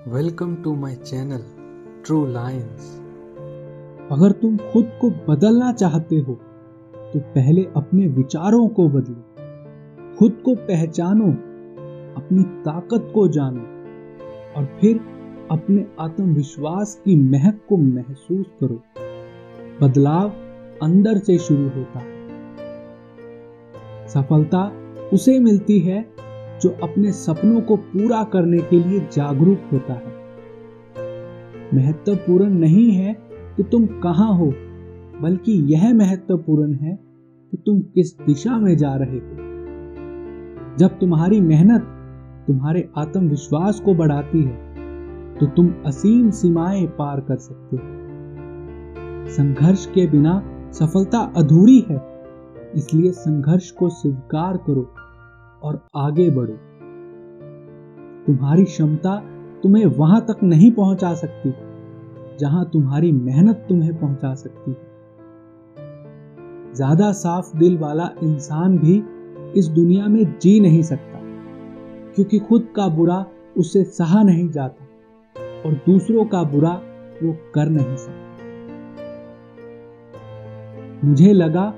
Welcome to my channel true lines. अगर तुम खुद को बदलना चाहते हो तो पहले अपने विचारों को बदलो, खुद को पहचानो, अपनी ताकत को जानो और फिर अपने आत्मविश्वास की महक को महसूस करो। बदलाव अंदर से शुरू होता है। सफलता उसे मिलती है जो अपने सपनों को पूरा करने के लिए जागरूक होता है। महत्वपूर्ण नहीं है कि तुम कहां हो, बल्कि यह महत्वपूर्ण है कि तुम किस दिशा में जा रहे हो। जब तुम्हारी मेहनत तुम्हारे आत्मविश्वास को बढ़ाती है तो तुम असीम सीमाएं पार कर सकते हो। संघर्ष के बिना सफलता अधूरी है, इसलिए संघर्ष को स्वीकार करो और आगे बढ़ो। तुम्हारी क्षमता तुम्हें वहां तक नहीं पहुंचा सकती जहां तुम्हारी मेहनत तुम्हें पहुंचा सकती है। ज्यादा साफ दिल वाला इंसान भी इस दुनिया में जी नहीं सकता, क्योंकि खुद का बुरा उससे सहा नहीं जाता और दूसरों का बुरा वो कर नहीं सकता। मुझे लगा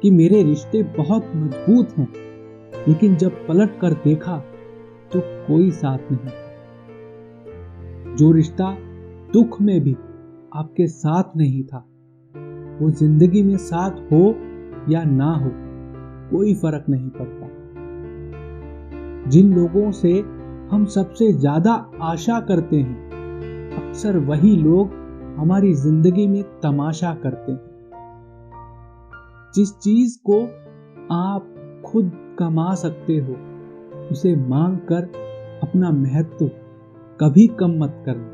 कि मेरे रिश्ते बहुत मजबूत हैं, लेकिन जब पलट कर देखा तो कोई साथ नहीं। जो रिश्ता दुख में भी आपके साथ नहीं था, वो जिंदगी में साथ हो या ना हो कोई फर्क नहीं पड़ता। जिन लोगों से हम सबसे ज्यादा आशा करते हैं, अक्सर वही लोग हमारी जिंदगी में तमाशा करते हैं। जिस चीज को आप खुद कमा सकते हो, उसे मांग कर अपना महत्व कभी कम मत करना,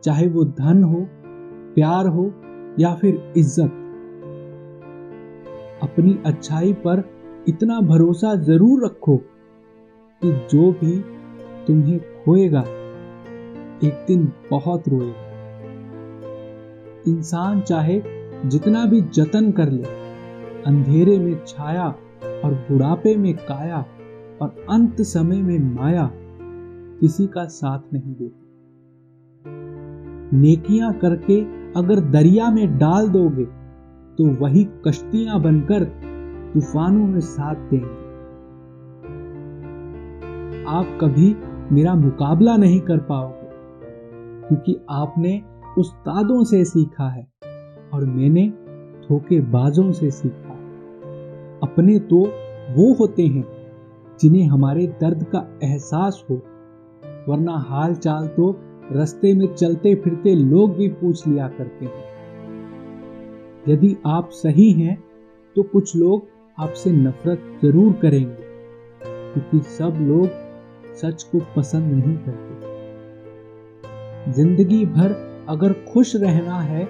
चाहे वो धन हो, प्यार हो या फिर इज्जत। अपनी अच्छाई पर इतना भरोसा जरूर रखो कि जो भी तुम्हें खोएगा एक दिन बहुत रोएगा। इंसान चाहे जितना भी जतन कर ले, अंधेरे में छाया और बुढ़ापे में काया और अंत समय में माया किसी का साथ नहीं देती। नेकियां करके अगर दरिया में डाल दोगे तो वही कश्तियां बनकर तूफानों में साथ देंगे। आप कभी मेरा मुकाबला नहीं कर पाओगे, क्योंकि आपने उस्तादों से सीखा है और मैंने धोखेबाजों से सीखा। अपने तो वो होते हैं जिन्हें हमारे दर्द का एहसास हो, वरना हाल चाल तो रास्ते में चलते फिरते लोग भी पूछ लिया करते हैं। यदि आप सही हैं तो कुछ लोग आपसे नफरत जरूर करेंगे, क्योंकि सब लोग सच को पसंद नहीं करते। जिंदगी भर अगर खुश रहना है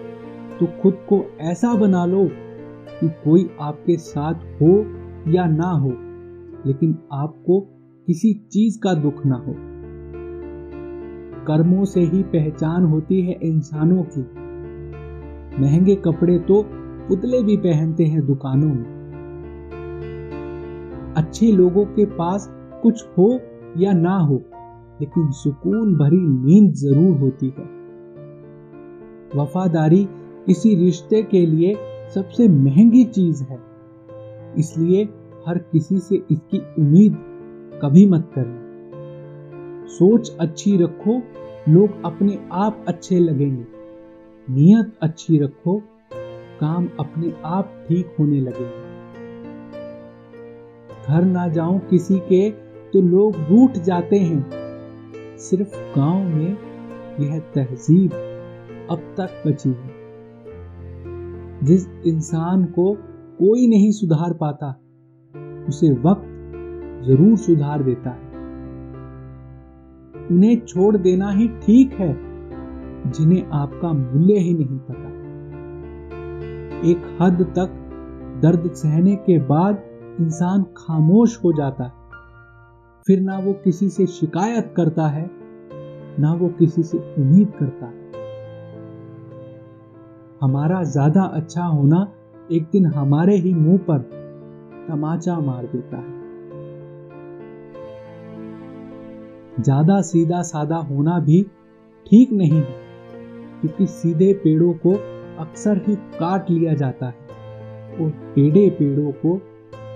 तो खुद को ऐसा बना लो कि कोई आपके साथ हो या ना हो, लेकिन आपको किसी चीज का दुख ना हो। कर्मों से ही पहचान होती है इंसानों की। महंगे कपड़े तो पुतले भी पहनते हैं दुकानों में। अच्छे लोगों के पास कुछ हो या ना हो, लेकिन सुकून भरी नींद जरूर होती है। वफादारी किसी रिश्ते के लिए सबसे महंगी चीज है, इसलिए हर किसी से इसकी उम्मीद कभी मत करना। सोच अच्छी रखो, लोग अपने आप अच्छे लगेंगे। नियत अच्छी रखो, काम अपने आप ठीक होने लगेंगे। घर ना जाऊं किसी के तो लोग रूठ जाते हैं। सिर्फ गांव में यह तहजीब अब तक बची है। जिस इंसान को कोई नहीं सुधार पाता, उसे वक्त जरूर सुधार देता है। उन्हें छोड़ देना ही ठीक है जिन्हें आपका मूल्य ही नहीं पता। एक हद तक दर्द सहने के बाद इंसान खामोश हो जाता है। फिर ना वो किसी से शिकायत करता है, ना वो किसी से उम्मीद करता है। हमारा ज्यादा अच्छा होना एक दिन हमारे ही मुंह पर तमाचा मार देता है। ज्यादा सीधा साधा होना भी ठीक नहीं है, क्योंकि सीधे पेड़ों को अक्सर ही काट लिया जाता है और टेढ़े पेड़ों को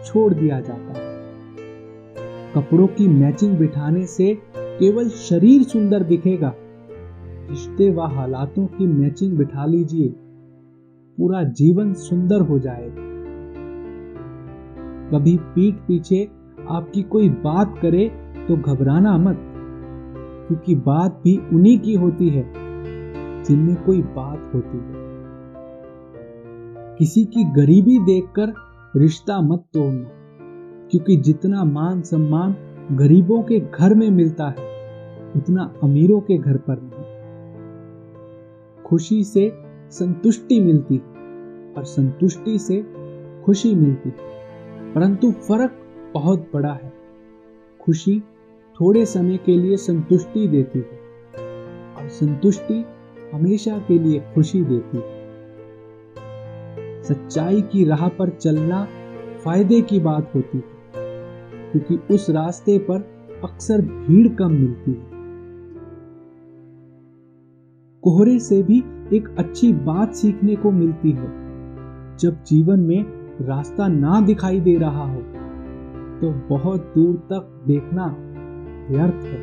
छोड़ दिया जाता है। कपड़ों की मैचिंग बिठाने से केवल शरीर सुंदर दिखेगा, रिश्ते व हालातों की मैचिंग बिठा लीजिए, पूरा जीवन सुंदर हो जाएगा। कभी पीठ पीछे आपकी कोई बात करे तो घबराना मत, क्योंकि बात भी उन्हीं की होती है जिनमें कोई बात होती है। किसी की गरीबी देखकर रिश्ता मत तोड़ना, क्योंकि जितना मान सम्मान गरीबों के घर में मिलता है उतना अमीरों के घर पर नहीं। खुशी से संतुष्टि मिलती है और संतुष्टि से खुशी मिलती है, परंतु फर्क बहुत बड़ा है। खुशी थोड़े समय के लिए संतुष्टि देती है और संतुष्टि हमेशा के लिए खुशी देती है। सच्चाई की राह पर चलना फायदे की बात होती है, क्योंकि उस रास्ते पर अक्सर भीड़ कम मिलती है। कोहरे से भी एक अच्छी बात सीखने को मिलती है। जब जीवन में रास्ता ना दिखाई दे रहा हो तो बहुत दूर तक देखना व्यर्थ है।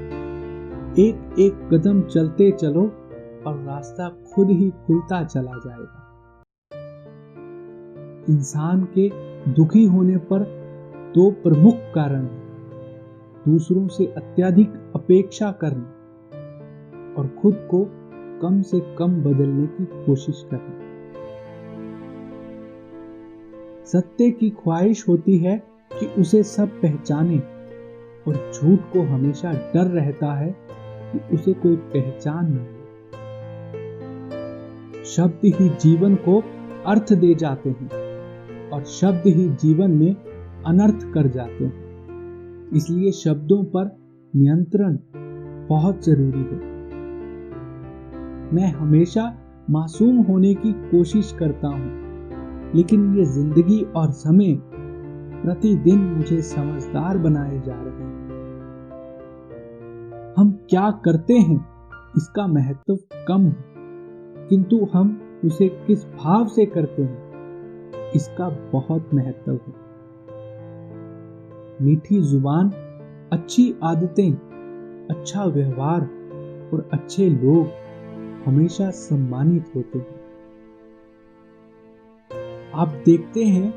एक एक कदम चलते चलो और रास्ता खुद ही खुलता चला जाएगा। इंसान के दुखी होने पर दो प्रमुख कारण हैं: दूसरों से अत्यधिक अपेक्षा करना और खुद को कम से कम बदलने की कोशिश करना। सत्य की ख्वाहिश होती है कि उसे सब पहचाने, और झूठ को हमेशा डर रहता है कि उसे कोई पहचान न ले। शब्द ही जीवन को अर्थ दे जाते हैं और शब्द ही जीवन में अनर्थ कर जाते हैं। इसलिए शब्दों पर नियंत्रण बहुत जरूरी है। मैं हमेशा मासूम होने की कोशिश करता हूं, लेकिन ये जिंदगी और समय प्रतिदिन मुझे समझदार बनाए जा रहे हैं। हम क्या करते हैं इसका महत्व कम है, किंतु हम उसे किस भाव से करते हैं इसका बहुत महत्व है। मीठी जुबान, अच्छी आदतें, अच्छा व्यवहार और अच्छे लोग हमेशा सम्मानित होते हैं। आप देखते हैं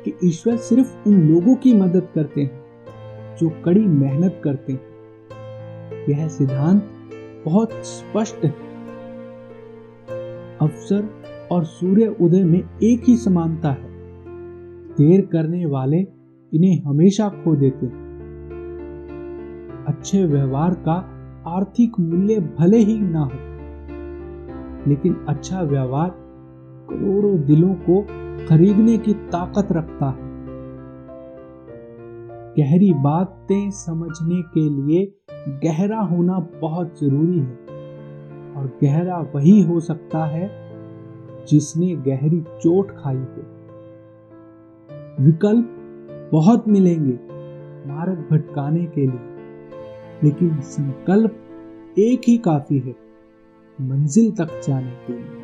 कि ईश्वर सिर्फ उन लोगों की मदद करते हैं जो कड़ी मेहनत करते हैं। यह सिद्धांत बहुत स्पष्ट है। अवसर और सूर्य उदय में एक ही समानता है। देर करने वाले इन्हें हमेशा खो देते हैं। अच्छे व्यवहार का आर्थिक मूल्य भले ही ना हो, लेकिन अच्छा व्यवहार करोड़ों दिलों को खरीदने की ताकत रखता है। गहरी बातें समझने के लिए गहरा होना बहुत जरूरी है, और गहरा वही हो सकता है जिसने गहरी चोट खाई हो। विकल्प बहुत मिलेंगे मार्ग भटकाने के लिए, लेकिन संकल्प एक ही काफी है मंजिल तक जाने के लिए।